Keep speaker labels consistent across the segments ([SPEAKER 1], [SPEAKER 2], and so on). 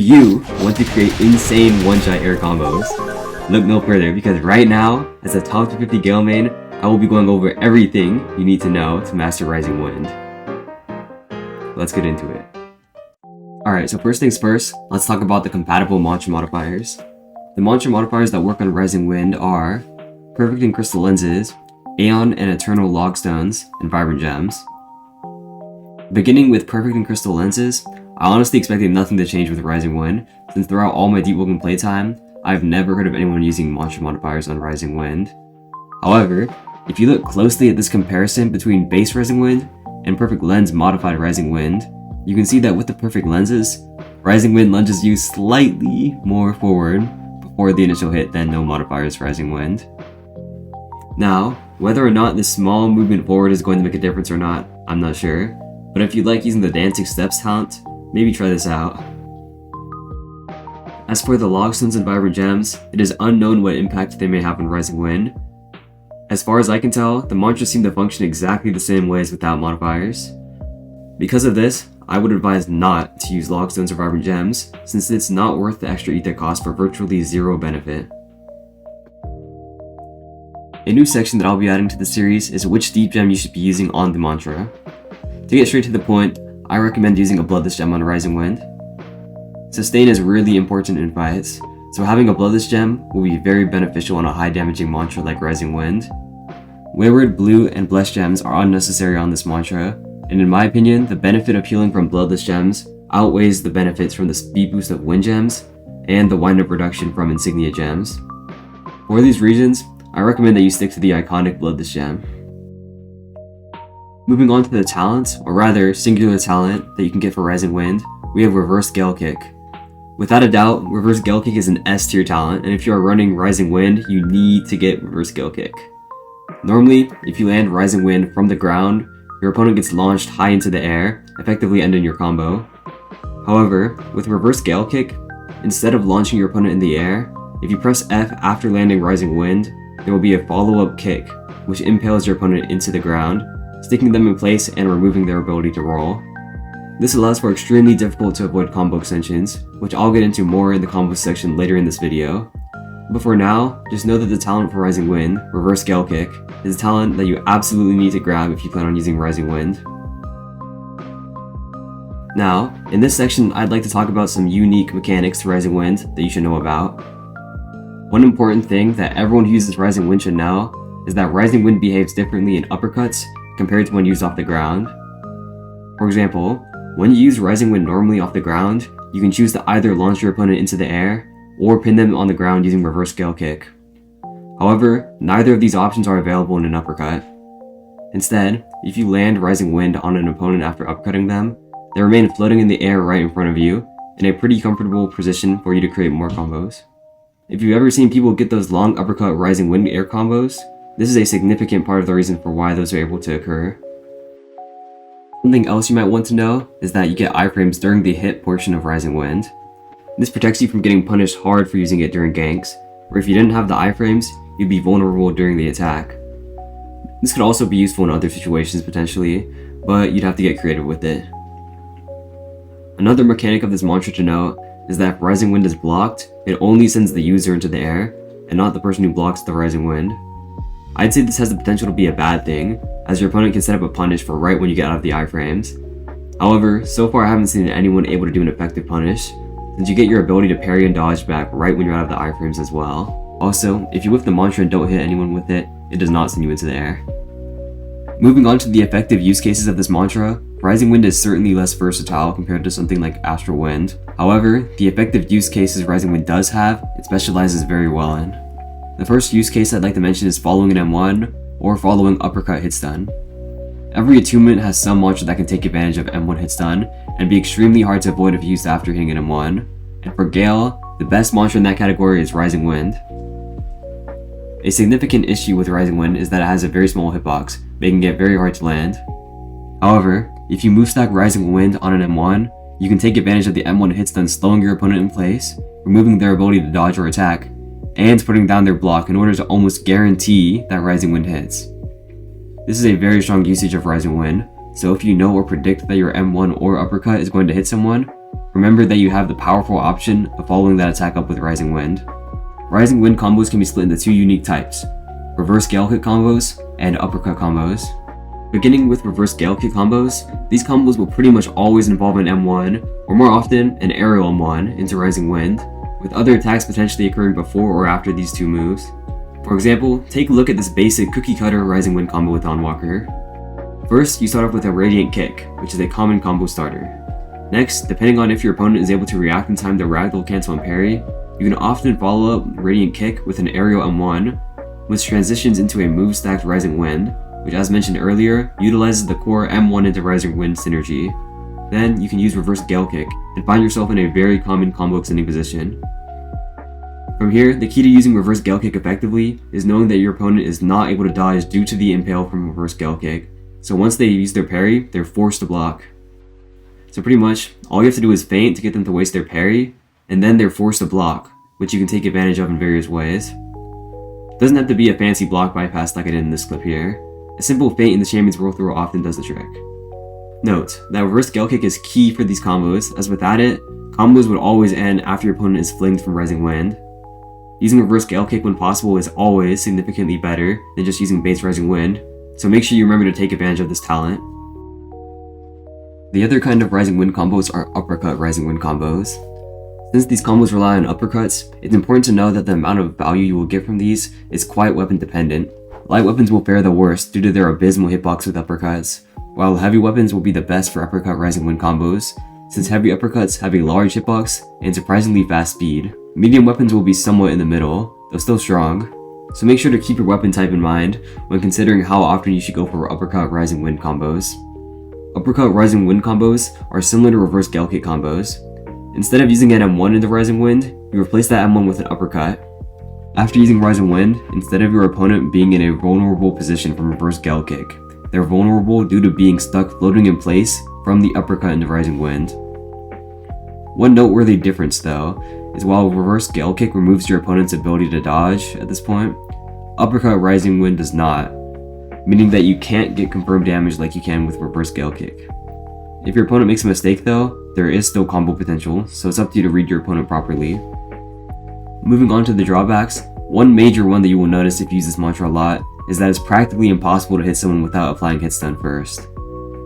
[SPEAKER 1] you want to create insane one-shot air combos, look no further, because right now, as a top 250 Gale main, I will be going over everything you need to know to master Rising Wind. Let's get into it. Alright, so first things first, let's talk about the compatible mantra modifiers. The mantra modifiers that work on Rising Wind are Perfect and Crystal Lenses, Aeon and Eternal Logstones, and Vibrant Gems. Beginning with Perfect and Crystal Lenses, I honestly expected nothing to change with Rising Wind, since throughout all my Deepwoken playtime, I've never heard of anyone using mantra modifiers on Rising Wind. However, if you look closely at this comparison between base Rising Wind and Perfect Lens modified Rising Wind, you can see that with the Perfect Lenses, Rising Wind lunges you slightly more forward before the initial hit than no modifiers Rising Wind. Now, whether or not this small movement forward is going to make a difference or not, I'm not sure, but if you like using the Dancing Steps talent, maybe try this out. As for the Logstones and Vibrant Gems, it is unknown what impact they may have on Rising Wind. As far as I can tell, the mantras seem to function exactly the same way as without modifiers. Because of this, I would advise not to use Logstones or Vibrant Gems, since it's not worth the extra ether cost for virtually zero benefit. A new section that I'll be adding to the series is which deep gem you should be using on the mantra. To get straight to the point, I recommend using a Bloodless Gem on Rising Wind. Sustain is really important in fights, so having a Bloodless Gem will be very beneficial on a high damaging mantra like Rising Wind. Wayward, Blue, and Blessed Gems are unnecessary on this mantra, and in my opinion, the benefit of healing from Bloodless Gems outweighs the benefits from the speed boost of Wind Gems and the wind-up reduction from Insignia Gems. For these reasons, I recommend that you stick to the iconic Bloodless Gem. Moving on to the talent, or rather singular talent, that you can get for Rising Wind, we have Reverse Gale Kick. Without a doubt, Reverse Gale Kick is an S tier talent, and if you are running Rising Wind, you need to get Reverse Gale Kick. Normally, if you land Rising Wind from the ground, your opponent gets launched high into the air, effectively ending your combo. However, with Reverse Gale Kick, instead of launching your opponent in the air, if you press F after landing Rising Wind, there will be a follow-up kick, which impales your opponent into the ground, sticking them in place and removing their ability to roll. This allows for extremely difficult to avoid combo extensions, which I'll get into more in the combo section later in this video. But for now, just know that the talent for Rising Wind, Reverse Gale Kick, is a talent that you absolutely need to grab if you plan on using Rising Wind. Now, in this section, I'd like to talk about some unique mechanics to Rising Wind that you should know about. One important thing that everyone who uses Rising Wind should know is that Rising Wind behaves differently in uppercuts compared to when used off the ground. For example, when you use Rising Wind normally off the ground, you can choose to either launch your opponent into the air or pin them on the ground using Reverse Gale Kick. However, neither of these options are available in an uppercut. Instead, if you land Rising Wind on an opponent after uppercutting them, they remain floating in the air right in front of you, in a pretty comfortable position for you to create more combos. If you've ever seen people get those long uppercut Rising Wind air combos, this is a significant part of the reason for why those are able to occur. Something else you might want to know is that you get iframes during the hit portion of Rising Wind. This protects you from getting punished hard for using it during ganks, or if you didn't have the iframes, you'd be vulnerable during the attack. This could also be useful in other situations potentially, but you'd have to get creative with it. Another mechanic of this mantra to know is that if Rising Wind is blocked, it only sends the user into the air, and not the person who blocks the Rising Wind. I'd say this has the potential to be a bad thing, as your opponent can set up a punish for right when you get out of the iframes. However, so far I haven't seen anyone able to do an effective punish, since you get your ability to parry and dodge back right when you're out of the iframes as well. Also, if you whiff the mantra and don't hit anyone with it, it does not send you into the air. Moving on to the effective use cases of this mantra, Rising Wind is certainly less versatile compared to something like Astral Wind. However, the effective use cases Rising Wind does have, it specializes very well in. The first use case I'd like to mention is following an M1, or following uppercut hit stun. Every attunement has some mantra that can take advantage of M1 hit stun, and be extremely hard to avoid if used after hitting an M1. And for Gale, the best mantra in that category is Rising Wind. A significant issue with Rising Wind is that it has a very small hitbox, making it very hard to land. However, if you move stack Rising Wind on an M1, you can take advantage of the M1 hit stun slowing your opponent in place, removing their ability to dodge or attack, and putting down their block in order to almost guarantee that Rising Wind hits. This is a very strong usage of Rising Wind, so if you know or predict that your M1 or uppercut is going to hit someone, remember that you have the powerful option of following that attack up with Rising Wind. Rising Wind combos can be split into two unique types: reverse Gale Kick combos and uppercut combos. Beginning with reverse Gale Kick combos, these combos will pretty much always involve an M1, or more often, an aerial M1 into Rising Wind, with other attacks potentially occurring before or after these two moves. For example, take a look at this basic cookie cutter Rising Wind combo with Dawnwalker. First, you start off with a Radiant Kick, which is a common combo starter. Next, depending on if your opponent is able to react in time to Ragdoll, Cancel, and Parry, you can often follow up Radiant Kick with an aerial M1, which transitions into a move-stacked Rising Wind, which, as mentioned earlier, utilizes the core M1 into Rising Wind synergy. Then, you can use reverse Gale Kick, and find yourself in a very common combo extending position. From here, the key to using reverse Gale Kick effectively is knowing that your opponent is not able to dodge due to the impale from reverse Gale Kick, so once they use their parry, they're forced to block. So pretty much, all you have to do is feint to get them to waste their parry, and then they're forced to block, which you can take advantage of in various ways. It doesn't have to be a fancy block bypass like I did in this clip here. A simple feint in the Champion's Roll Throw often does the trick. Note that reverse Gale Kick is key for these combos, as without it, combos would always end after your opponent is flinged from Rising Wind. Using reverse Gale Kick when possible is always significantly better than just using base Rising Wind, so make sure you remember to take advantage of this talent. The other kind of Rising Wind combos are uppercut Rising Wind combos. Since these combos rely on uppercuts, it's important to know that the amount of value you will get from these is quite weapon dependent. Light weapons will fare the worst due to their abysmal hitbox with uppercuts, while heavy weapons will be the best for uppercut Rising Wind combos, since heavy uppercuts have a large hitbox and surprisingly fast speed. Medium weapons will be somewhat in the middle, though still strong, so make sure to keep your weapon type in mind when considering how often you should go for uppercut Rising Wind combos. Uppercut Rising Wind combos are similar to reverse Gale Kick combos. Instead of using an M1 into Rising Wind, you replace that M1 with an uppercut. After using Rising Wind, instead of your opponent being in a vulnerable position from reverse Gale Kick, they're vulnerable due to being stuck floating in place from the uppercut into Rising Wind. One noteworthy difference though, is while reverse Gale Kick removes your opponent's ability to dodge at this point, uppercut Rising Wind does not, meaning that you can't get confirmed damage like you can with reverse Gale Kick. If your opponent makes a mistake though, there is still combo potential, so it's up to you to read your opponent properly. Moving on to the drawbacks, one major one that you will notice if you use this mantra a lot is that it's practically impossible to hit someone without applying hit stun first.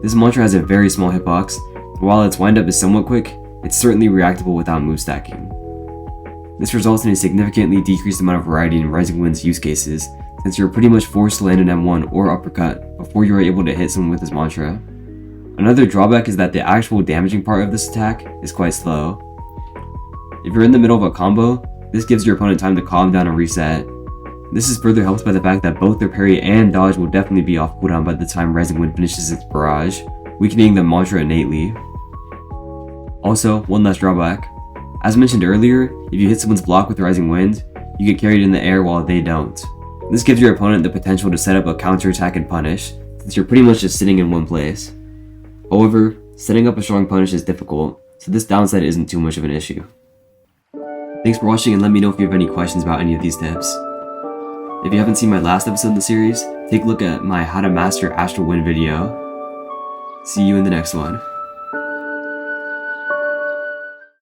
[SPEAKER 1] This mantra has a very small hitbox, and while its windup is somewhat quick, it's certainly reactable without move stacking. This results in a significantly decreased amount of variety in Rising Wind's use cases, since you're pretty much forced to land an M1 or uppercut before you are able to hit someone with this mantra. Another drawback is that the actual damaging part of this attack is quite slow. If you're in the middle of a combo, this gives your opponent time to calm down and reset. This is further helped by the fact that both their parry and dodge will definitely be off cooldown by the time Rising Wind finishes its barrage, weakening the mantra innately. Also, one last drawback. As mentioned earlier, if you hit someone's block with Rising Wind, you get carried in the air while they don't. This gives your opponent the potential to set up a counterattack and punish, since you're pretty much just sitting in one place. However, setting up a strong punish is difficult, so this downside isn't too much of an issue. Thanks for watching, and let me know if you have any questions about any of these tips. If you haven't seen my last episode in the series, take a look at my How to Master Astral Wind video. See you in the next one.